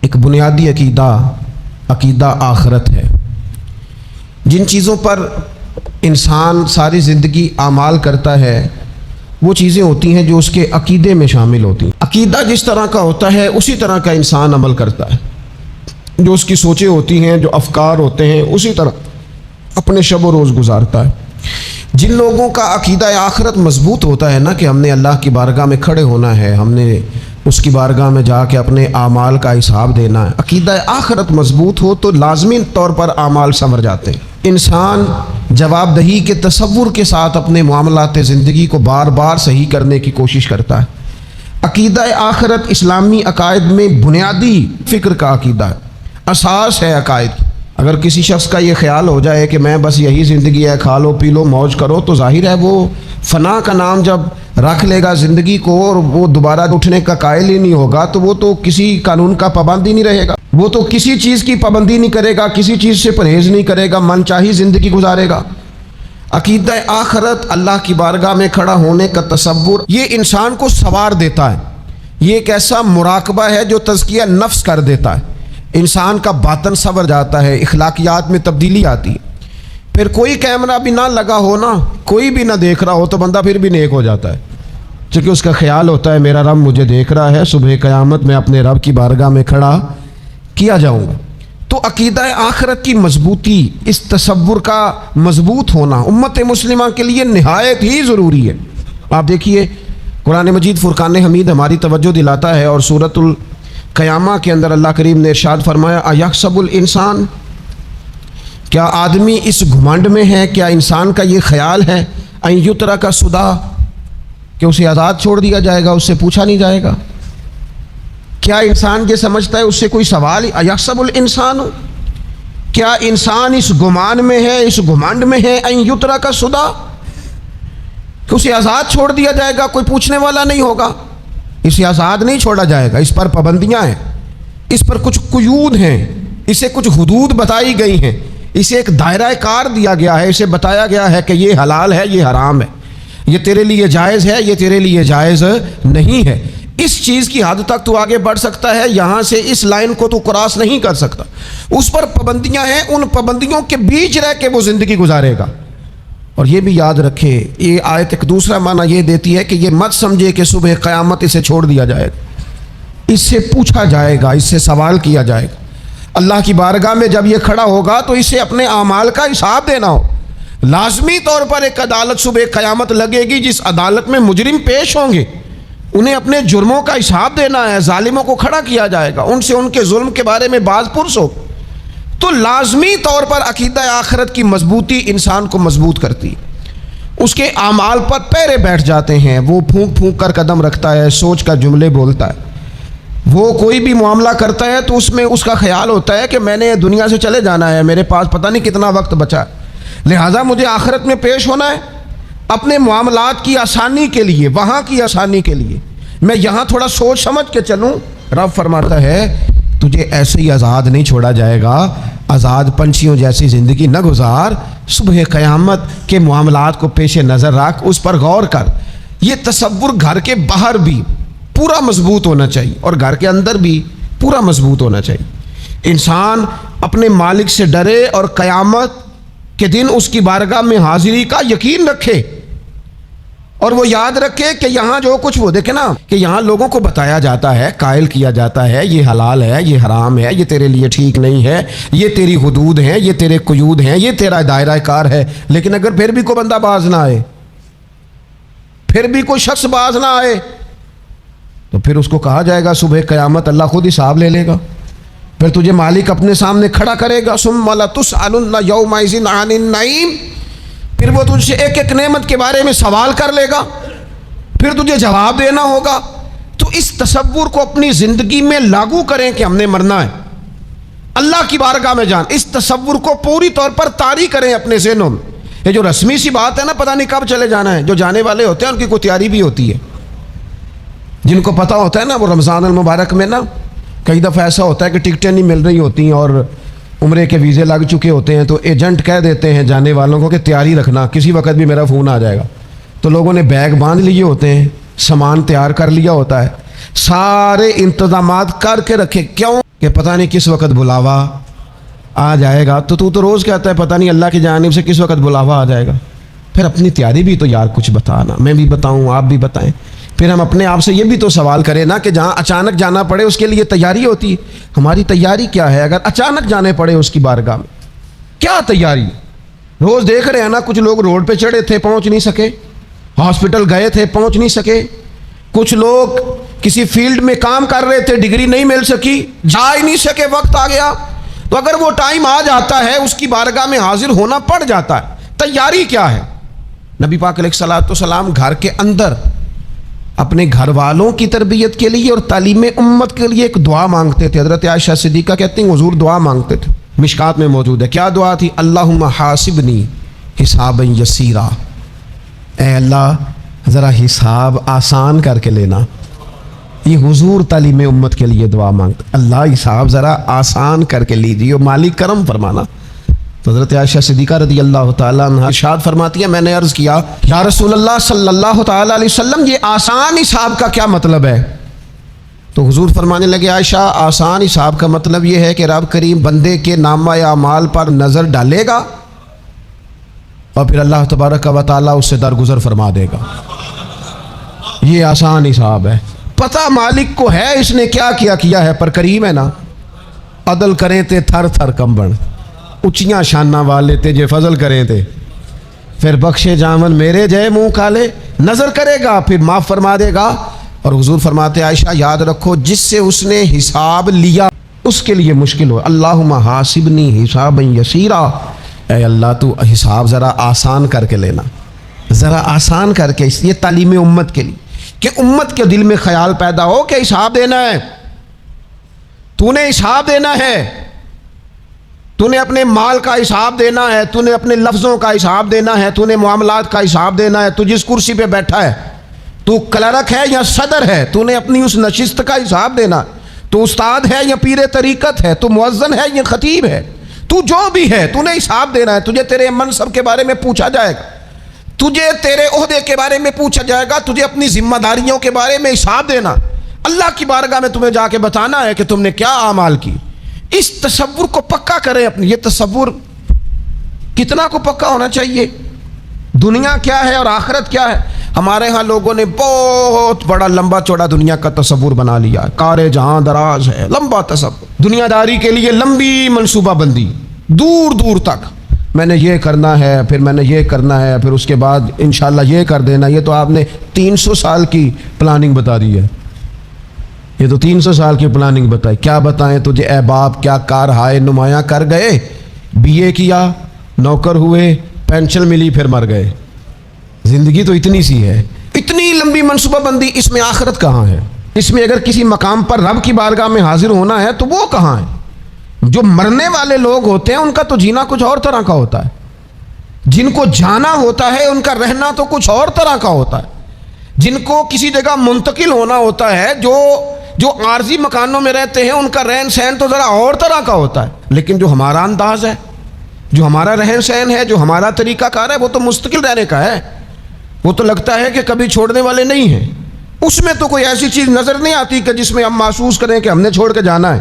ایک بنیادی عقیدہ آخرت ہے۔ جن چیزوں پر انسان ساری زندگی اعمال کرتا ہے وہ چیزیں ہوتی ہیں جو اس کے عقیدے میں شامل ہوتی ہیں۔ عقیدہ جس طرح کا ہوتا ہے اسی طرح کا انسان عمل کرتا ہے، جو اس کی سوچیں ہوتی ہیں، جو افکار ہوتے ہیں، اسی طرح اپنے شب و روز گزارتا ہے۔ جن لوگوں کا عقیدہ آخرت مضبوط ہوتا ہے نا کہ ہم نے اللہ کی بارگاہ میں کھڑے ہونا ہے، ہم نے اس کی بارگاہ میں جا کے اپنے اعمال کا حساب دینا ہے، عقیدہ آخرت مضبوط ہو تو لازمی طور پر اعمال سنور جاتے ہیں۔ انسان جواب دہی کے تصور کے ساتھ اپنے معاملات زندگی کو بار بار صحیح کرنے کی کوشش کرتا ہے۔ عقیدہ آخرت اسلامی عقائد میں بنیادی فکر کا عقیدہ ہے، اساس ہے عقائد کی۔ اگر کسی شخص کا یہ خیال ہو جائے کہ میں بس یہی زندگی ہے، کھا لو پی لو موج کرو، تو ظاہر ہے وہ فنا کا نام جب رکھ لے گا زندگی کو اور وہ دوبارہ اٹھنے کا قائل ہی نہیں ہوگا تو وہ تو کسی قانون کا پابند ہی نہیں رہے گا، وہ تو کسی چیز کی پابندی نہیں کرے گا، کسی چیز سے پرہیز نہیں کرے گا، من چاہی زندگی گزارے گا۔ عقیدہ آخرت، اللہ کی بارگاہ میں کھڑا ہونے کا تصور، یہ انسان کو سوار دیتا ہے۔ یہ ایک ایسا مراقبہ ہے جو تزکیہ نفس کر دیتا ہے، انسان کا باطن سنور جاتا ہے، اخلاقیات میں تبدیلی آتی ہے۔ پھر کوئی کیمرہ بھی نہ لگا ہو نا، کوئی بھی نہ دیکھ رہا ہو تو بندہ پھر بھی نیک ہو جاتا ہے، چونکہ اس کا خیال ہوتا ہے میرا رب مجھے دیکھ رہا ہے، صبح قیامت میں اپنے رب کی بارگاہ میں کھڑا کیا جاؤں گا۔ تو عقیدہ آخرت کی مضبوطی، اس تصور کا مضبوط ہونا امت مسلمہ کے لیے نہایت ہی ضروری ہے۔ آپ دیکھیے قرآن مجید فرقان حمید ہماری توجہ دلاتا ہے، اور سورۃ القیامہ کے اندر اللہ کریم نے ارشاد فرمایا ایحسب الانسان، کیا آدمی اس گھمنڈ میں ہے، کیا انسان کا یہ خیال ہے ان یترک سدی، کہ اسے آزاد چھوڑ دیا جائے گا، اس سے پوچھا نہیں جائے گا؟ کیا انسان یہ سمجھتا ہے اس سے کوئی سوال؟ ایحسب الانسان، کیا انسان اس گمان میں ہے، اس گھمنڈ میں ہے ان یترک سدی، کہ اسے آزاد چھوڑ دیا جائے گا، کوئی پوچھنے والا نہیں ہوگا؟ اسے آزاد نہیں چھوڑا جائے گا، اس پر پابندیاں ہیں، اس پر کچھ قیود ہیں، اسے کچھ حدود بتائی گئی ہیں، اسے ایک دائرہ کار دیا گیا ہے، اسے بتایا گیا ہے کہ یہ حلال ہے، یہ حرام ہے، یہ تیرے لیے جائز ہے، یہ تیرے لیے جائز نہیں ہے۔ اس چیز کی حد تک تو آگے بڑھ سکتا ہے، یہاں سے اس لائن کو تو کراس نہیں کر سکتا، اس پر پابندیاں ہیں، ان پابندیوں کے بیچ رہ کے وہ زندگی گزارے گا۔ اور یہ بھی یاد رکھے، یہ آیت ایک دوسرا معنی یہ دیتی ہے کہ یہ مت سمجھے کہ صبح قیامت اسے چھوڑ دیا جائے گا، اس سے پوچھا جائے گا، اس سے سوال کیا جائے گا۔ اللہ کی بارگاہ میں جب یہ کھڑا ہوگا تو اسے اپنے اعمال کا حساب دینا ہو۔ لازمی طور پر ایک عدالت صبح قیامت لگے گی، جس عدالت میں مجرم پیش ہوں گے، انہیں اپنے جرموں کا حساب دینا ہے، ظالموں کو کھڑا کیا جائے گا، ان سے ان کے ظلم کے بارے میں باز پرس ہو۔ تو لازمی طور پر عقیدہ آخرت کی مضبوطی انسان کو مضبوط کرتی ہے، اس کے اعمال پر پیرے بیٹھ جاتے ہیں، وہ پھونک پھونک کر قدم رکھتا ہے، سوچ کر جملے بولتا ہے، وہ کوئی بھی معاملہ کرتا ہے تو اس میں اس کا خیال ہوتا ہے کہ میں نے دنیا سے چلے جانا ہے، میرے پاس پتہ نہیں کتنا وقت بچا ہے، لہٰذا مجھے آخرت میں پیش ہونا ہے اپنے معاملات کی آسانی کے لیے، وہاں کی آسانی کے لیے میں یہاں تھوڑا سوچ سمجھ کے چلوں۔ رب فرماتا ہے تجھے ایسے ہی آزاد نہیں چھوڑا جائے گا، آزاد پنچھیوں جیسی زندگی نہ گزار، صبح قیامت کے معاملات کو پیش نظر رکھ، اس پر غور کر۔ یہ تصور گھر کے باہر بھی پورا مضبوط ہونا چاہیے اور گھر کے اندر بھی پورا مضبوط ہونا چاہیے۔ انسان اپنے مالک سے ڈرے اور قیامت کے دن اس کی بارگاہ میں حاضری کا یقین رکھے، اور وہ یاد رکھے کہ یہاں جو کچھ وہ دیکھے نا کہ یہاں لوگوں کو بتایا جاتا ہے، قائل کیا جاتا ہے، یہ حلال ہے، یہ حرام ہے، یہ تیرے لیے ٹھیک نہیں ہے، یہ تیری حدود ہیں، یہ تیرے قیود ہیں، یہ تیرا دائرہ کار ہے، لیکن اگر پھر بھی کوئی بندہ باز نہ آئے، پھر بھی کوئی شخص باز نہ آئے، تو پھر اس کو کہا جائے گا صبح قیامت اللہ خود حساب لے لے گا، پھر تجھے مالک اپنے سامنے کھڑا کرے گا، ثم لتسألن یومئذ عن النعیم، پھر وہ تجھ سے ایک ایک نعمت کے بارے میں سوال کر لے گا، پھر تجھے جواب دینا ہوگا۔ تو اس تصور کو اپنی زندگی میں لاگو کریں کہ ہم نے مرنا ہے، اللہ کی بارگاہ میں جان، اس تصور کو پوری طور پر طاری کریں اپنے ذہنوں میں۔ یہ جو رسمی سی بات ہے نا، پتہ نہیں کب چلے جانا ہے، جو جانے والے ہوتے ہیں ان کی کوئی تیاری بھی ہوتی ہے، جن کو پتہ ہوتا ہے نا وہ رمضان المبارک میں نا کئی دفعہ ایسا ہوتا ہے کہ ٹکٹیں نہیں مل رہی ہوتی ہیں اور عمرے کے ویزے لگ چکے ہوتے ہیں، تو ایجنٹ کہہ دیتے ہیں جانے والوں کو کہ تیاری رکھنا، کسی وقت بھی میرا فون آ جائے گا۔ تو لوگوں نے بیگ باندھ لیے ہوتے ہیں، سامان تیار کر لیا ہوتا ہے، سارے انتظامات کر کے رکھے، کیوں کہ پتہ نہیں کس وقت بلاوا آ جائے گا، تو تو روز کہتا ہے پتہ نہیں اللہ کی جانب سے کس وقت بلاوا آ جائے گا۔ پھر اپنی تیاری بھی تو یار کچھ بتانا، میں بھی بتاؤں آپ بھی بتائیں۔ پھر ہم اپنے آپ سے یہ بھی تو سوال کریں نا کہ جہاں اچانک جانا پڑے اس کے لیے تیاری ہوتی ہے، ہماری تیاری کیا ہے؟ اگر اچانک جانے پڑے اس کی بارگاہ میں کیا تیاری؟ روز دیکھ رہے ہیں نا، کچھ لوگ روڈ پہ چڑھے تھے پہنچ نہیں سکے، ہاسپٹل گئے تھے پہنچ نہیں سکے، کچھ لوگ کسی فیلڈ میں کام کر رہے تھے ڈگری نہیں مل سکی، جا ہی نہیں سکے، وقت آ گیا۔ تو اگر وہ ٹائم آ جاتا ہے اس کی بارگاہ میں حاضر ہونا پڑ جاتا ہے، تیاری کیا ہے؟ نبی پاک علیہ الصلوۃ والسلام گھر کے اندر اپنے گھر والوں کی تربیت کے لیے اور تعلیم امت کے لیے ایک دعا مانگتے تھے۔ حضرت عائشہ صدیقہ کہتی ہیں حضور دعا مانگتے تھے، مشکات میں موجود ہے۔ کیا دعا تھی؟ اللہم حاسبنی حسابا یسیرا، اے اللہ ذرا حساب آسان کر کے لینا۔ یہ حضور تعلیم امت کے لیے دعا مانگتے، اللہ حساب ذرا آسان کر کے لیجیے اور مالک کرم فرمانا۔ تو حضرت عائشہ صدیقہ رضی اللہ تعالیٰ عنہ ارشاد فرماتی ہے، میں نے عرض کیا یا رسول اللہ صلی اللہ تعالیٰ علیہ وسلم یہ آسان حساب کا کیا مطلب ہے؟ تو حضور فرمانے لگے عائشہ آسان حساب کا مطلب یہ ہے کہ رب کریم بندے کے نامہ اعمال پر نظر ڈالے گا اور پھر اللہ تبارک و تعالیٰ اس سے درگزر فرما دے گا۔ یہ آسان حساب ہے، پتہ مالک کو ہے اس نے کیا کیا ہے، پر کریم ہے نا۔ عدل کریں تے تھر تھر کمبن، اچیاں شانہ والے تے جے فضل کریں تے پھر بخشے جامن میرے جے منہ کالے، نظر کرے گا پھر معاف فرما دے گا۔ اور حضور فرماتے عائشہ یاد رکھو جس سے اس نے حساب لیا اس کے لیے مشکل ہو، اللہم حاسبنی حسابا یسیرا، اے اللہ تو حساب ذرا آسان کر کے لینا، ذرا آسان کر کے۔ اس لیے تعلیم امت کے لیے کہ امت کے دل میں خیال پیدا ہو کہ حساب دینا ہے، تو نے حساب دینا ہے، تو نے اپنے مال کا حساب دینا ہے، تو نے اپنے لفظوں کا حساب دینا ہے، تو نے معاملات کا حساب دینا ہے۔ تو جس کرسی پہ بیٹھا ہے، تو کلرک ہے یا صدر ہے، تو نے اپنی اس نشست کا حساب دینا۔ تو استاد ہے یا پیر طریقت ہے، تو مؤذن ہے یا خطیب ہے، تو جو بھی ہے تو نے حساب دینا ہے۔ تجھے تیرے منصب کے بارے میں پوچھا جائے گا، تجھے تیرے عہدے کے بارے میں پوچھا جائے گا، تجھے اپنی ذمہ داریوں کے بارے میں حساب دینا۔ اللہ کی بارگاہ میں تمہیں جا کے بتانا ہے کہ تم نے کیا اعمال کی۔ اس تصور کو پکا کریں اپنی، یہ تصور کتنا کو پکا ہونا چاہیے، دنیا کیا ہے اور آخرت کیا ہے۔ ہمارے ہاں لوگوں نے بہت بڑا لمبا چوڑا دنیا کا تصور بنا لیا، کار جہاں دراز ہے، لمبا تصور، دنیا داری کے لیے لمبی منصوبہ بندی، دور دور تک میں نے یہ کرنا ہے، پھر میں نے یہ کرنا ہے، پھر اس کے بعد انشاءاللہ یہ کر دینا۔ یہ تو آپ نے 300 سال کی پلاننگ بتا دی ہے، یہ تو 300 سال کی پلاننگ بتائی۔ کیا بتائیں تجھے اے باپ، کیا کار ہائے نمایاں کر گئے، بی اے کیا، نوکر ہوئے، پینشن ملی، پھر مر گئے۔ زندگی تو اتنی سی ہے، اتنی لمبی منصوبہ بندی، اس میں آخرت کہاں ہے؟ اس میں اگر کسی مقام پر رب کی بارگاہ میں حاضر ہونا ہے تو وہ کہاں ہے؟ جو مرنے والے لوگ ہوتے ہیں ان کا تو جینا کچھ اور طرح کا ہوتا ہے، جن کو جانا ہوتا ہے ان کا رہنا تو کچھ اور طرح کا ہوتا ہے، جن کو کسی جگہ منتقل ہونا ہوتا ہے، جو عارضی مکانوں میں رہتے ہیں ان کا رہن سہن تو ذرا اور طرح کا ہوتا ہے۔ لیکن جو ہمارا انداز ہے، جو ہمارا رہن سہن ہے، جو ہمارا طریقہ کار ہے، وہ تو مستقل رہنے کا ہے، وہ تو لگتا ہے کہ کبھی چھوڑنے والے نہیں ہیں۔ اس میں تو کوئی ایسی چیز نظر نہیں آتی کہ جس میں ہم محسوس کریں کہ ہم نے چھوڑ کے جانا ہے۔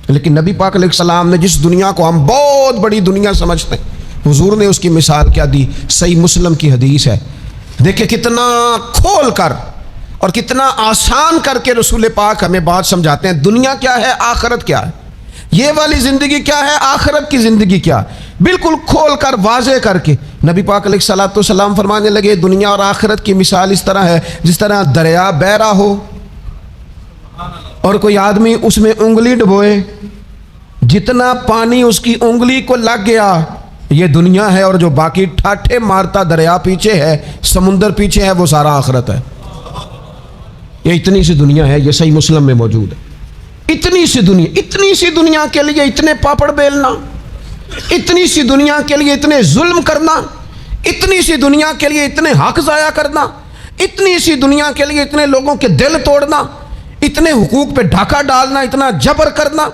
لیکن نبی پاک علیہ السلام نے جس دنیا کو ہم بہت بڑی دنیا سمجھتے ہیں، حضور نے اس کی مثال کیا دی؟ صحیح مسلم کی حدیث ہے، دیکھیں کتنا کھول کر اور کتنا آسان کر کے رسول پاک ہمیں بات سمجھاتے ہیں۔ دنیا کیا ہے، آخرت کیا ہے، یہ والی زندگی کیا ہے، آخرت کی زندگی کیا، بالکل کھول کر واضح کر کے نبی پاک علیہ الصلوۃ والسلام فرمانے لگے دنیا اور آخرت کی مثال اس طرح ہے جس طرح دریا بہ رہا ہو اور کوئی آدمی اس میں انگلی ڈبوئے، جتنا پانی اس کی انگلی کو لگ گیا یہ دنیا ہے، اور جو باقی ٹھاٹھے مارتا دریا پیچھے ہے، سمندر پیچھے ہے، وہ سارا آخرت ہے۔ یہ اتنی سی دنیا ہے، یہ صحیح مسلم میں موجود ہے۔ اتنی سی دنیا کے لیے اتنے پاپڑ بیلنا، اتنی سی دنیا کے لیے اتنے ظلم کرنا، اتنی سی دنیا کے لیے اتنے حق ضائع کرنا، اتنی سی دنیا کے لیے اتنے لوگوں کے دل توڑنا، اتنے حقوق پہ ڈھاکہ ڈالنا، اتنا جبر کرنا،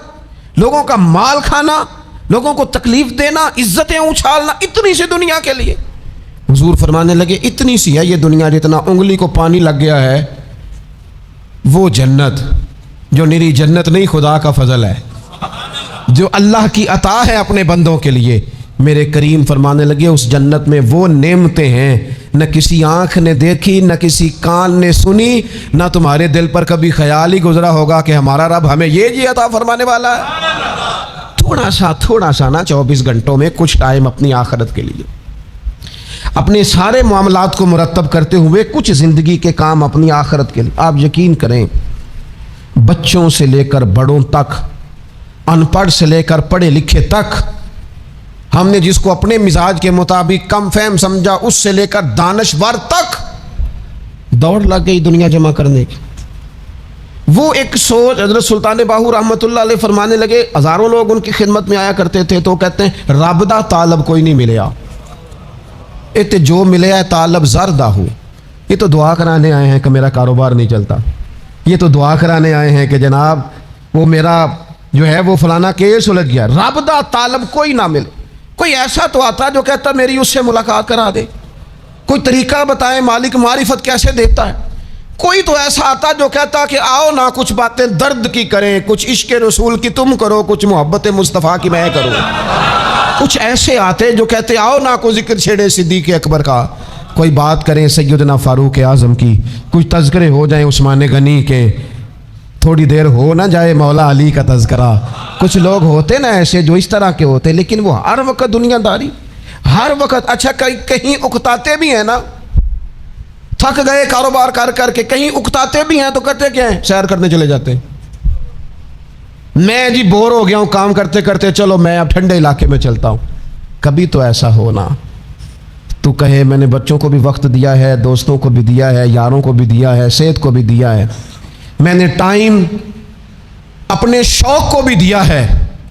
لوگوں کا مال کھانا، لوگوں کو تکلیف دینا، عزتیں اچھالنا، اتنی سی دنیا کے لیے حضور فرمانے لگے اتنی سی ہے یہ دنیا، جتنا انگلی کو پانی لگ گیا ہے وہ جنت، جو نری جنت نہیں خدا کا فضل ہے۔ جو اللہ کی عطا ہے اپنے بندوں کے لیے، میرے کریم فرمانے لگے اس جنت میں وہ نعمتیں ہیں نہ کسی آنکھ نے دیکھی، نہ کسی کان نے سنی، نہ تمہارے دل پر کبھی خیال ہی گزرا ہوگا کہ ہمارا رب ہمیں یہ عطا فرمانے والا ہے۔ تھوڑا سا نا 24 گھنٹوں میں کچھ ٹائم اپنی آخرت کے لیے، اپنے سارے معاملات کو مرتب کرتے ہوئے کچھ زندگی کے کام اپنی آخرت کے لیے۔ آپ یقین کریں، بچوں سے لے کر بڑوں تک، ان پڑھ سے لے کر پڑھے لکھے تک، ہم نے جس کو اپنے مزاج کے مطابق کم فہم سمجھا اس سے لے کر دانشور تک دوڑ لگ گئی دنیا جمع کرنے کی۔ وہ ایک سوچ حضرت سلطان باہو رحمۃ اللہ علیہ فرمانے لگے، ہزاروں لوگ ان کی خدمت میں آیا کرتے تھے تو کہتے ہیں رب دا طالب کوئی نہیں ملیا، ات جو ملیا ہے طالب زردہ ہو۔ یہ تو دعا کرانے آئے ہیں کہ میرا کاروبار نہیں چلتا، یہ تو دعا کرانے آئے ہیں کہ جناب وہ میرا جو ہے وہ فلانا کیس الجھ گیا۔ رب دا طالب کوئی نہ ملے۔ کوئی ایسا تو آتا جو کہتا میری اس سے ملاقات کرا دے، کوئی طریقہ بتائیں مالک معرفت کیسے دیتا ہے۔ کوئی تو ایسا آتا جو کہتا کہ آؤ نہ کچھ باتیں درد کی کریں، کچھ عشق رسول کی تم کرو، کچھ محبت مصطفیٰ کی میں کروں۔ کچھ ایسے آتے جو کہتے آؤ نہ کوئی ذکر چھیڑے صدیق اکبر کا، کوئی بات کریں سیدنا فاروق اعظم کی، کچھ تذکرے ہو جائیں عثمان غنی کے، تھوڑی دیر ہو نہ جائے مولا علی کا تذکرہ۔ کچھ لوگ ہوتے نا ایسے جو اس طرح کے ہوتے، لیکن وہ ہر وقت دنیا داری، ہر وقت اچھا کہیں اکتاتے بھی ہیں نا، تھک گئے کاروبار کر کے، کہیں اکتاتے بھی ہیں تو کرتے کیا ہیں، سیر کرنے چلے جاتے ہیں۔ میں جی بور ہو گیا ہوں کام کرتے کرتے، چلو میں اب ٹھنڈے علاقے میں چلتا ہوں۔ کبھی تو ایسا ہونا تو کہے میں نے بچوں کو بھی وقت دیا ہے، دوستوں کو بھی دیا ہے، یاروں کو بھی دیا ہے، صحت کو بھی دیا ہے، میں نے ٹائم اپنے شوق کو بھی دیا ہے،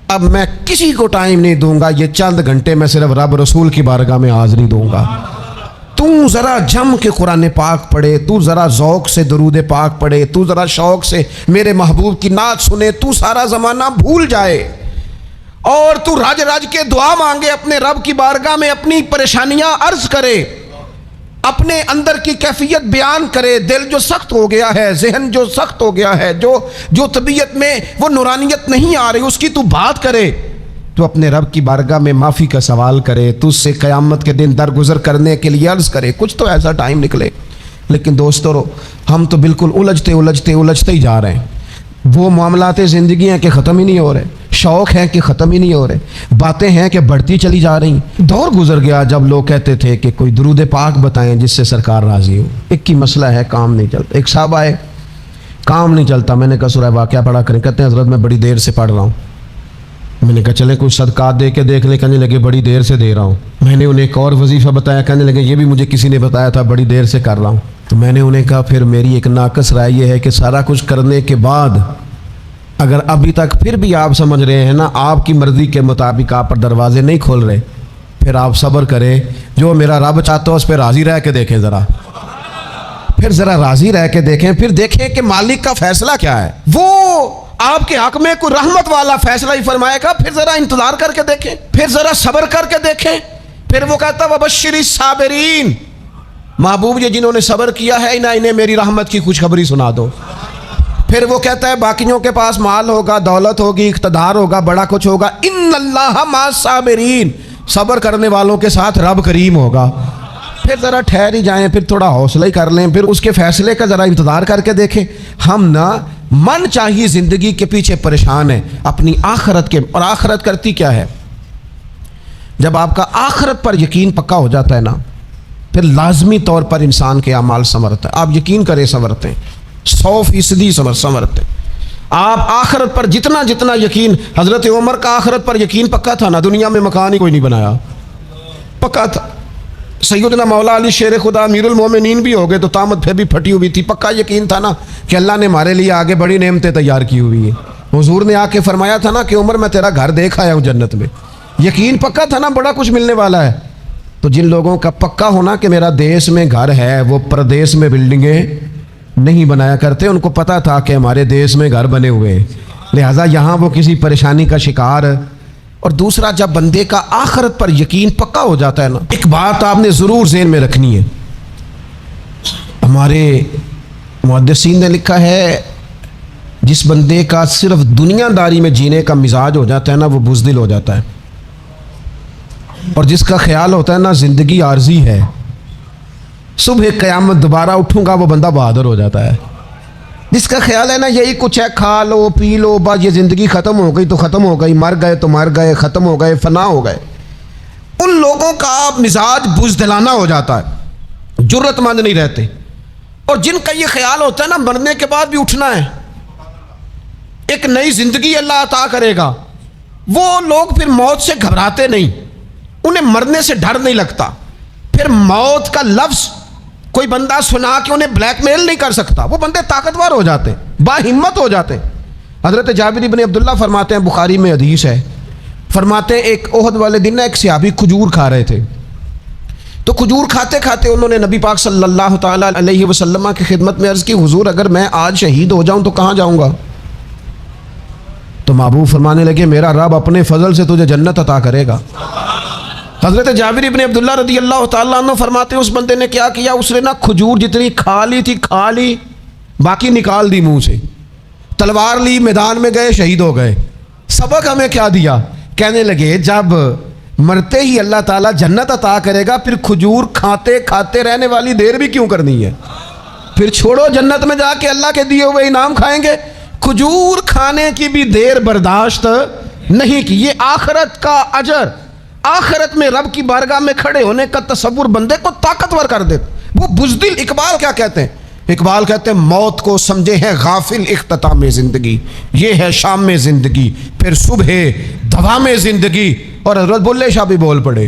اب میں کسی کو ٹائم نہیں دوں گا، یہ چند گھنٹے میں صرف رب رسول کی بارگاہ میں حاضری دوں گا۔ تو ذرا جم کے قرآن پاک پڑھے، تو ذرا ذوق سے درود پاک پڑھے، تو ذرا شوق سے میرے محبوب کی نعت سنے، تو سارا زمانہ بھول جائے اور تو رج رج کے دعا مانگے، اپنے رب کی بارگاہ میں اپنی پریشانیاں عرض کرے، اپنے اندر کی کیفیت بیان کرے۔ دل جو سخت ہو گیا ہے، ذہن جو سخت ہو گیا ہے، جو طبیعت میں وہ نورانیت نہیں آ رہی، اس کی تو بات کرے، تو اپنے رب کی بارگاہ میں معافی کا سوال کرے، تو اس سے قیامت کے دن درگزر کرنے کے لیے عرض کرے، کچھ تو ایسا ٹائم نکلے۔ لیکن دوستو ہم تو بالکل الجھتے ہی جا رہے ہیں۔ وہ معاملات زندگی ہیں کہ ختم ہی نہیں ہو رہے، شوق ہیں کہ ختم ہی نہیں ہو رہے، باتیں ہیں کہ بڑھتی چلی جا رہی۔ دور گزر گیا جب لوگ کہتے تھے کہ کوئی درود پاک بتائیں جس سے سرکار راضی ہو۔ ایک کی مسئلہ ہے کام نہیں چلتا، ایک صاحب آئے کام نہیں چلتا، میں نے کہا سورہ واقعہ پڑھا کریں، کہتے ہیں حضرت میں بڑی دیر سے پڑھ رہا ہوں۔ میں نے کہا چلیں کچھ صدقات دے کے دیکھ لیں، کہنے لگے بڑی دیر سے دے رہا ہوں۔ میں نے انہیں ایک اور وظیفہ بتایا، کہنے لگے یہ بھی مجھے کسی نے بتایا تھا، بڑی دیر سے کر رہا ہوں۔ تو میں نے انہیں کہا پھر میری ایک ناقص رائے یہ ہے کہ سارا کچھ کرنے کے بعد اگر ابھی تک پھر بھی آپ سمجھ رہے ہیں نا آپ کی مرضی کے مطابق آپ پر دروازے نہیں کھول رہے، پھر آپ صبر کریں، جو میرا رب چاہتا ہے اس پہ راضی رہ کے دیکھیں، پھر ذرا راضی رہ کے دیکھیں، پھر دیکھیں کہ مالک کا فیصلہ کیا ہے۔ وہ آپ کے حق میں کوئی رحمت والا فیصلہ ہی فرمائے گا، پھر ذرا انتظار کر کے دیکھیں، پھر ذرا صبر کر کے دیکھیں۔ پھر وہ کہتا وبشر الصابرین، محبوب یہ جنہوں نے صبر کیا ہے انہیں میری رحمت کی خوشخبری سنا دو۔ پھر وہ کہتا ہے باقیوں کے پاس مال ہوگا، دولت ہوگی، اقتدار ہوگا، بڑا کچھ ہوگا، ان اللہ مع الصابرین، صبر کرنے والوں کے ساتھ رب کریم ہوگا۔ پھر ذرا ٹھہر ہی جائیں، پھر تھوڑا حوصلہ ہی کر لیں، پھر اس کے فیصلے کا ذرا انتظار کر کے دیکھیں۔ ہم نا من چاہیے زندگی کے پیچھے پریشان ہیں اپنی آخرت کے، اور آخرت کرتی کیا ہے؟ جب آپ کا آخرت پر یقین پکا ہو جاتا ہے نا، پھر لازمی طور پر انسان کے اعمال سنورتے ہیں۔ آپ یقین کریں سنورتے ہیں، 100% سنورتے ہیں۔ آپ آخرت پر جتنا یقین، حضرت عمر کا آخرت پر یقین پکا تھا نا، دنیا میں مکان ہی کوئی نہیں بنایا، پکا تھا۔ سیدنا مولا علی شیر خدا امیر المومنین بھی ہو گئے تو طامت پھر بھی پھٹی ہوئی تھی، پکا یقین تھا نا کہ اللہ نے ہمارے لیے آگے بڑی نعمتیں تیار کی ہوئی ہیں۔ حضور نے آ کے فرمایا تھا نا کہ عمر میں تیرا گھر دیکھ آیا ہوں جنت میں، یقین پکا تھا نا بڑا کچھ ملنے والا ہے۔ تو جن لوگوں کا پکا ہونا کہ میرا دیس میں گھر ہے، وہ پردیس میں بلڈنگیں نہیں بنایا کرتے، ان کو پتا تھا کہ ہمارے دیس میں گھر بنے ہوئے، لہٰذا یہاں وہ کسی پریشانی کا شکار۔ اور دوسرا جب بندے کا آخرت پر یقین پکا ہو جاتا ہے نا، ایک بات آپ نے ضرور ذہن میں رکھنی ہے، ہمارے محدثین نے لکھا ہے جس بندے کا صرف دنیا داری میں جینے کا مزاج ہو جاتا ہے نا، وہ بزدل ہو جاتا ہے، اور جس کا خیال ہوتا ہے نا زندگی عارضی ہے، صبح قیامت دوبارہ اٹھوں گا، وہ بندہ بہادر ہو جاتا ہے۔ جس کا خیال ہے نا یہی کچھ ہے، کھا لو پی لو بس، یہ زندگی ختم ہو گئی تو ختم ہو گئی، مر گئے تو مر گئے، ختم ہو گئے، فنا ہو گئے، ان لوگوں کا مزاج بزدلانہ ہو جاتا ہے، جرت مند نہیں رہتے۔ اور جن کا یہ خیال ہوتا ہے نا مرنے کے بعد بھی اٹھنا ہے، ایک نئی زندگی اللہ عطا کرے گا، وہ لوگ پھر موت سے گھبراتے نہیں، انہیں مرنے سے ڈر نہیں لگتا، پھر موت کا لفظ کوئی بندہ سنا کہ انہیں بلیک میل نہیں کر سکتا، وہ بندے طاقتور ہو جاتے، با ہمت ہو جاتے۔ حضرت جابر بن عبداللہ فرماتے ہیں، بخاری میں حدیث ہے، فرماتے ہیں ایک احد والے دن ایک صحابی کھجور کھا رہے تھے، تو کھجور کھاتے کھاتے انہوں نے نبی پاک صلی اللہ تعالیٰ علیہ وسلم کی خدمت میں عرض کی، حضور اگر میں آج شہید ہو جاؤں تو کہاں جاؤں گا؟ تو محبوب فرمانے لگے، میرا رب اپنے فضل سے تجھے جنت عطا کرے گا۔ حضرت جابر بن عبداللہ رضی اللہ تعالیٰ عنہ فرماتے ہیں اس بندے نے کیا کیا، اس نے نا کھجور جتنی کھا لی تھی کھا لی، باقی نکال دی منہ سے، تلوار لی، میدان میں گئے، شہید ہو گئے۔ سبق ہمیں کیا دیا؟ کہنے لگے جب مرتے ہی اللہ تعالیٰ جنت عطا کرے گا، پھر کھجور کھاتے کھاتے رہنے والی دیر بھی کیوں کرنی ہے؟ پھر چھوڑو، جنت میں جا کے اللہ کے دیے ہوئے انعام کھائیں گے۔ کھجور کھانے کی بھی دیر برداشت نہیں کی، یہ آخرت کا اجر، آخرت میں رب کی بارگاہ میں کھڑے ہونے کا تصور بندے کو طاقتور کر دیتا۔ وہ بزدل، اقبال کیا کہتے ہیں؟ اقبال کہتے ہیں موت کو سمجھے ہیں غافل اختتام زندگی، یہ ہے شام میں زندگی، پھر صبح دوام زندگی۔ اور حضرت بلے شاہ بھی بول پڑے،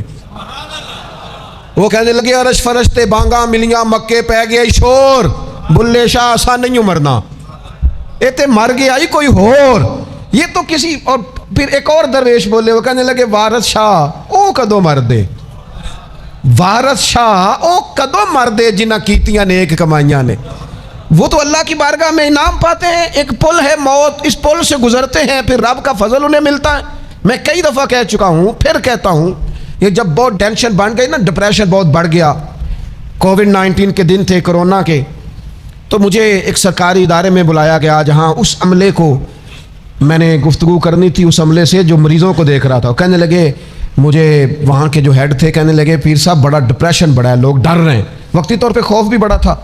وہ کہنے لگے عرش فرشتے بانگا ملیاں مکے پہ گیا شور، بلے شاہ آسان نہیں مرنا، اے تے مر گیا ہی کوئی ہور، یہ تو کسی۔ اور پھر ایک اور درویش بولے، وہ کہنے لگے وارث شاہ او کدو مر دے، وارث شاہ او کدو مر دے جنہ کیتیاں نیک کمائیاں نے۔ وہ تو اللہ کی بارگاہ میں انعام پاتے ہیں، ایک پل ہے موت، اس پل سے گزرتے ہیں، پھر رب کا فضل انہیں ملتا ہے۔ میں کئی دفعہ کہہ چکا ہوں، پھر کہتا ہوں، یہ جب بہت ٹینشن بن گئی نا، ڈپریشن بہت بڑھ گیا، کووڈ-19 کے دن تھے کرونا کے، تو مجھے ایک سرکاری ادارے میں بلایا گیا، جہاں اس عملے کو میں نے گفتگو کرنی تھی، اس عملے سے جو مریضوں کو دیکھ رہا تھا۔ کہنے لگے مجھے وہاں کے جو ہیڈ تھے، کہنے لگے پیر صاحب بڑا ڈپریشن بڑا ہے، لوگ ڈر رہے ہیں، وقتی طور پہ خوف بھی بڑا تھا۔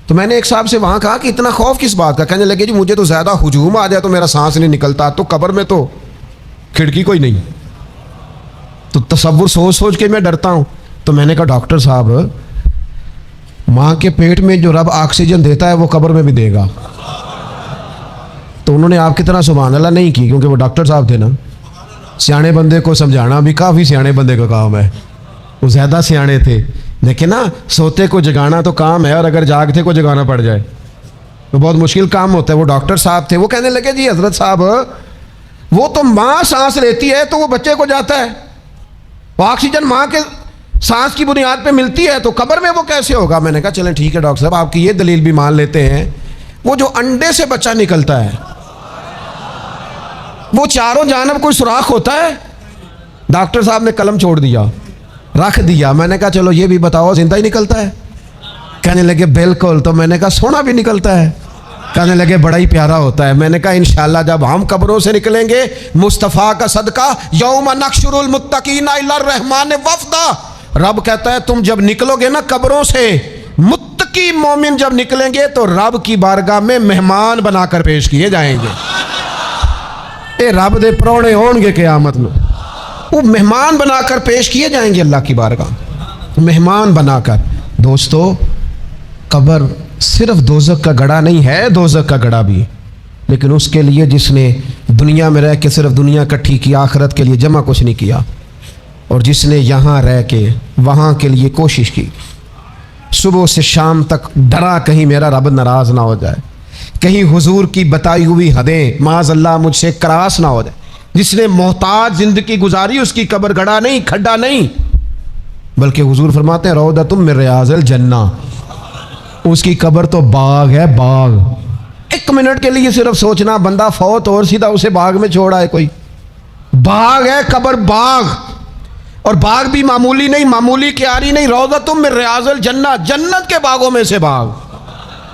تو میں نے ایک صاحب سے وہاں کہا کہ اتنا خوف کس بات کا؟ کہنے لگے جی مجھے تو زیادہ ہجوم آ جائے تو میرا سانس نہیں نکلتا، تو قبر میں تو کھڑکی کوئی نہیں، تو تصور سوچ سوچ کے میں ڈرتا ہوں۔ تو میں نے کہا ڈاکٹر صاحب ماں کے پیٹ میں جو رب آکسیجن دیتا ہے وہ قبر میں بھی دے گا۔ تو انہوں نے آپ کی طرح سبحان اللہ نہیں کی، کیونکہ وہ ڈاکٹر صاحب تھے نا، سیانے بندے کو سمجھانا بھی کافی سیانے بندے کا کام ہے، وہ زیادہ سیانے تھے۔ لیکن نا سوتے کو جگانا تو کام ہے، اور اگر جاگتے کو جگانا پڑ جائے تو بہت مشکل کام ہوتا ہے۔ وہ ڈاکٹر صاحب تھے، وہ کہنے لگے جی حضرت صاحب وہ تو ماں سانس لیتی ہے تو وہ بچے کو جاتا ہے، وہ آکسیجن ماں کے سانس کی بنیاد پہ ملتی ہے، تو قبر میں وہ کیسے ہوگا؟ میں نے کہا چلیں ٹھیک ہے ڈاکٹر صاحب، آپ کی یہ دلیل بھی مان لیتے ہیں، وہ جو انڈے سے بچہ نکلتا ہے وہ چاروں جانب کوئی سوراخ ہوتا ہے؟ ڈاکٹر صاحب نے قلم چھوڑ دیا، رکھ دیا۔ میں نے کہا چلو یہ بھی بتاؤ زندہ ہی نکلتا ہے؟ کہنے لگے بالکل۔ تو میں نے کہا سونا بھی نکلتا ہے؟ کہنے لگے بڑا ہی پیارا ہوتا ہے۔ میں نے کہا انشاءاللہ جب ہم قبروں سے نکلیں گے، مصطفیٰ کا صدقہ، یوم نحشر المتقین الی الرحمن وفدا، رب کہتا ہے تم جب نکلو گے نا قبروں سے، متقی مومن جب نکلیں گے تو رب کی بارگاہ میں مہمان بنا کر پیش کیے جائیں گے۔ اے رب دے پرونے ہون گے قیامت میں، وہ مہمان بنا کر پیش کیے جائیں گے اللہ کی بارگاہ، مہمان بنا کر۔ دوستو قبر صرف دوزخ کا گڑھا نہیں ہے، دوزخ کا گڑھا بھی، لیکن اس کے لیے جس نے دنیا میں رہ کے صرف دنیا کٹھی کی، آخرت کے لیے جمع کچھ نہیں کیا، اور جس نے یہاں رہ کے وہاں کے لیے کوشش کی، صبح سے شام تک ڈرا کہیں میرا رب ناراض نہ ہو جائے، کہیں حضور کی بتائی ہوئی حدیں معاذ اللہ مجھ سے کراس نہ ہو جائے، جس نے محتاج زندگی گزاری، اس کی قبر گڑھا نہیں، کھڈا نہیں، بلکہ حضور فرماتے ہیں روضۃ من ریاض الجنہ، اس کی قبر تو باغ ہے، باغ۔ ایک منٹ کے لیے صرف سوچنا، بندہ فوت اور سیدھا اسے باغ میں چھوڑا ہے کوئی، باغ ہے قبر، باغ، اور باغ بھی معمولی نہیں، معمولی کیاری نہیں، روضۃ من ریاض الجنہ، جنت کے باغوں میں سے باغ۔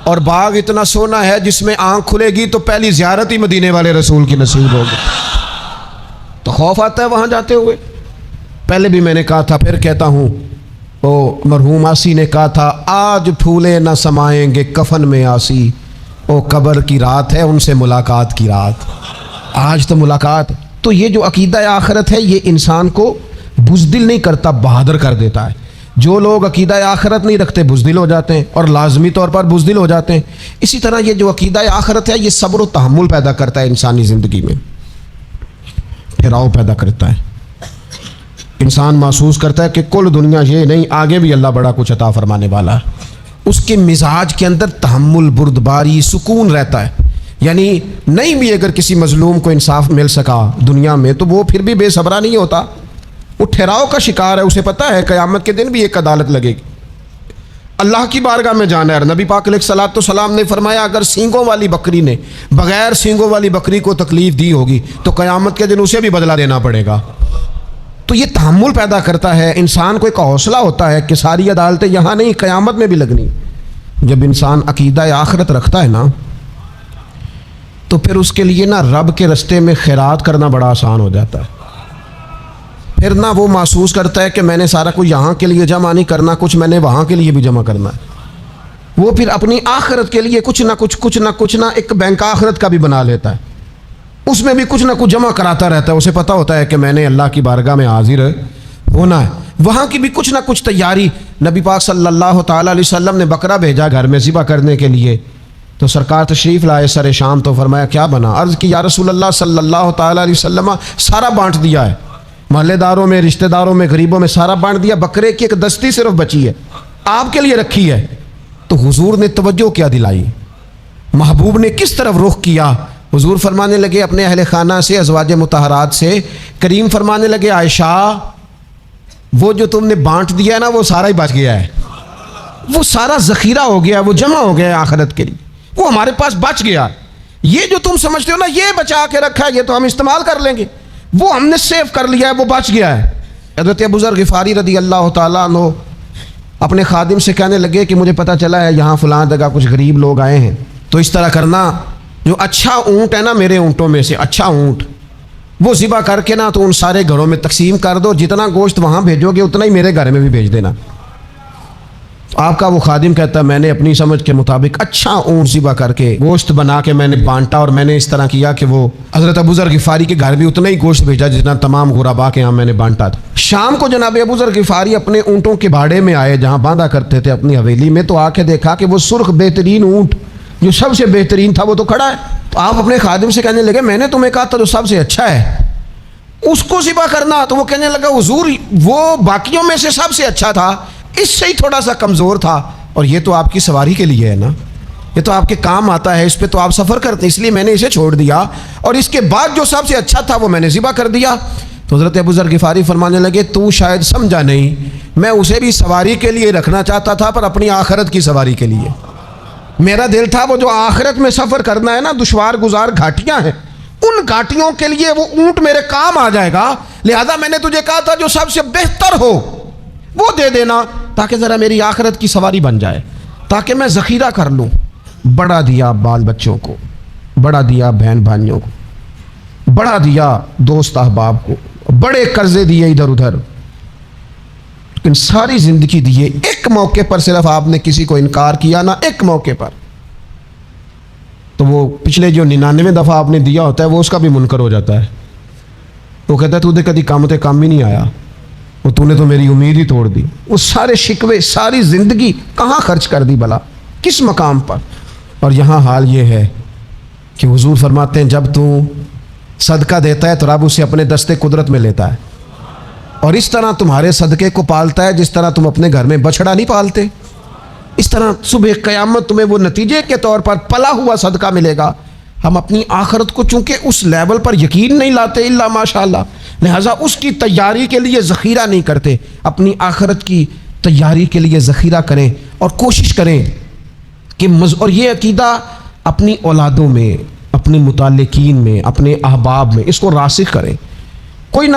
اور باغ اتنا سونا ہے جس میں آنکھ کھلے گی تو پہلی زیارت ہی مدینے والے رسول کی نصیب ہوگی. تو خوف آتا ہے وہاں جاتے ہوئے. پہلے بھی میں نے کہا تھا، پھر کہتا ہوں، او مرحوم آسی نے کہا تھا، آج پھولے نہ سمائیں گے کفن میں آسی، او قبر کی رات ہے ان سے ملاقات کی رات. آج تو ملاقات. تو یہ جو عقیدہ آخرت ہے یہ انسان کو بزدل نہیں کرتا، بہادر کر دیتا ہے. جو لوگ عقیدہ آخرت نہیں رکھتے بزدل ہو جاتے ہیں، اور لازمی طور پر بزدل ہو جاتے ہیں. اسی طرح یہ جو عقیدہ آخرت ہے یہ صبر و تحمل پیدا کرتا ہے انسانی زندگی میں، ٹھہراؤ پیدا کرتا ہے. انسان محسوس کرتا ہے کہ کل دنیا یہ نہیں، آگے بھی اللہ بڑا کچھ عطا فرمانے والا ہے. اس کے مزاج کے اندر تحمل، بردباری، سکون رہتا ہے. یعنی نہیں بھی اگر کسی مظلوم کو انصاف مل سکا دنیا میں تو وہ پھر بھی بے صبرا نہیں ہوتا، وہ ٹھہراؤ کا شکار ہے. اسے پتہ ہے قیامت کے دن بھی ایک عدالت لگے گی، اللہ کی بارگاہ میں جانا ہے. نبی پاک علیہ الصلوۃ والسلام نے فرمایا اگر سینگوں والی بکری نے بغیر سینگوں والی بکری کو تکلیف دی ہوگی تو قیامت کے دن اسے بھی بدلہ دینا پڑے گا. تو یہ تحمل پیدا کرتا ہے انسان کو، ایک حوصلہ ہوتا ہے کہ ساری عدالتیں یہاں نہیں قیامت میں بھی لگنی. جب انسان عقیدہ آخرت رکھتا ہے نا تو پھر اس کے لیے نا رب کے رستے میں خیرات کرنا بڑا آسان ہو جاتا ہے. پھر نہ وہ محسوس کرتا ہے کہ میں نے سارا کچھ یہاں کے لیے جمع نہیں کرنا، کچھ میں نے وہاں کے لیے بھی جمع کرنا ہے. وہ پھر اپنی آخرت کے لیے کچھ نہ ایک بینک آخرت کا بھی بنا لیتا ہے، اس میں بھی کچھ نہ کچھ جمع کراتا رہتا ہے. اسے پتہ ہوتا ہے کہ میں نے اللہ کی بارگاہ میں حاضر ہونا ہے، وہاں کی بھی کچھ نہ کچھ تیاری. نبی پاک صلی اللہ تعالیٰ علیہ وسلم نے بکرا بھیجا گھر میں ذبح کرنے کے لیے، تو سرکار تشریف لائے سر شام. تو فرمایا کیا بنا؟ عرض کی یا رسول اللہ صلی اللہ تعالیٰ علیہ وسلم سارا بانٹ دیا ہے، محلے داروں میں، رشتہ داروں میں، غریبوں میں سارا بانٹ دیا، بکرے کی ایک دستی صرف بچی ہے آپ کے لیے رکھی ہے. تو حضور نے توجہ کیا دلائی، محبوب نے کس طرف رخ کیا؟ حضور فرمانے لگے اپنے اہل خانہ سے، ازواج مطہرات سے، کریم فرمانے لگے عائشہ وہ جو تم نے بانٹ دیا ہے نا وہ سارا ہی بچ گیا ہے، وہ سارا ذخیرہ ہو گیا، وہ جمع ہو گیا آخرت کے لیے، وہ ہمارے پاس بچ گیا. یہ جو تم سمجھتے ہو نا یہ بچا کے رکھا ہے یہ تو ہم استعمال کر لیں گے، وہ ہم نے سیو کر لیا ہے، وہ بچ گیا ہے. حضرت ابو ذر غفاری رضی اللہ تعالیٰ عنہ اپنے خادم سے کہنے لگے کہ مجھے پتہ چلا ہے یہاں فلاں جگہ کچھ غریب لوگ آئے ہیں، تو اس طرح کرنا جو اچھا اونٹ ہے نا میرے اونٹوں میں سے اچھا اونٹ وہ ذبح کر کے نا تو ان سارے گھروں میں تقسیم کر دو، جتنا گوشت وہاں بھیجو گے اتنا ہی میرے گھر میں بھی بھیج دینا. آپ کا وہ خادم کہتا ہے میں نے اپنی سمجھ کے مطابق اچھا اونٹ ذبح کر کے گوشت بنا کے میں نے بانٹا، اور میں نے اس طرح کیا کہ وہ حضرت ابو ذر غفاری کے گھر بھی اتنا ہی گوشت بھیجا جتنا تمام غربا کے یہاں میں نے بانٹا تھا. شام کو جناب ابو ذر غفاری اپنے اونٹوں کے بھاڑے میں آئے جہاں باندھا کرتے تھے اپنی حویلی میں، تو آ کے دیکھا کہ وہ سرخ بہترین اونٹ جو سب سے بہترین تھا وہ تو کھڑا ہے. تو آپ اپنے خادم سے کہنے لگے میں نے تمہیں کہا تھا جو سب سے اچھا ہے اس کو ذبح کرنا، تو وہ کہنے لگا حضور وہ باقیوں میں سے سب سے اچھا تھا، اس سے ہی تھوڑا سا کمزور تھا، اور یہ تو آپ کی سواری کے لیے ہے نا، یہ تو آپ کے کام آتا ہے، اس پہ تو آپ سفر کرتے، اس لیے میں نے اسے چھوڑ دیا، اور اس کے بعد جو سب سے اچھا تھا وہ میں نے ذبح کر دیا. تو حضرت ابو ذر غفاری فرمانے لگے تو شاید سمجھا نہیں، میں اسے بھی سواری کے لیے رکھنا چاہتا تھا پر اپنی آخرت کی سواری کے لیے. میرا دل تھا وہ جو آخرت میں سفر کرنا ہے نا، دشوار گزار گھاٹیاں ہیں، ان گھاٹیوں کے لیے وہ اونٹ میرے کام آ جائے گا، لہذا میں نے تجھے کہا تھا جو سب سے بہتر ہو وہ دے دینا تاکہ ذرا میری آخرت کی سواری بن جائے، تاکہ میں ذخیرہ کر لوں. بڑا دیا بال بچوں کو، بڑا دیا بہن بھائیوں کو، بڑا دیا دوست احباب کو، بڑے قرضے دیے ادھر ادھر، لیکن ساری زندگی دیے. ایک موقع پر صرف آپ نے کسی کو انکار کیا نا، ایک موقع پر، تو وہ پچھلے جو 99 دفعہ آپ نے دیا ہوتا ہے وہ اس کا بھی منکر ہو جاتا ہے. وہ کہتا ہے تو کدی کام تے کام ہی نہیں آیا، وہ تو نے تو میری امید ہی توڑ دی. وہ سارے شکوے ساری زندگی کہاں خرچ کر دی بلا، کس مقام پر. اور یہاں حال یہ ہے کہ حضور فرماتے ہیں جب تو صدقہ دیتا ہے تو رب اسے اپنے دستے قدرت میں لیتا ہے، اور اس طرح تمہارے صدقے کو پالتا ہے جس طرح تم اپنے گھر میں بچڑا نہیں پالتے، اس طرح صبح قیامت تمہیں وہ نتیجے کے طور پر پلا ہوا صدقہ ملے گا. ہم اپنی آخرت کو چونکہ اس لیول پر یقین نہیں لاتے الا ماشاءاللہ، لہٰذا اس کی تیاری کے لیے ذخیرہ نہیں کرتے. اپنی آخرت کی تیاری کے لیے ذخیرہ کریں اور کوشش کریں کہ اور یہ عقیدہ اپنی اولادوں میں، اپنے متعلقین میں، اپنے احباب میں اس کو راسخ کریں. کوئی نہ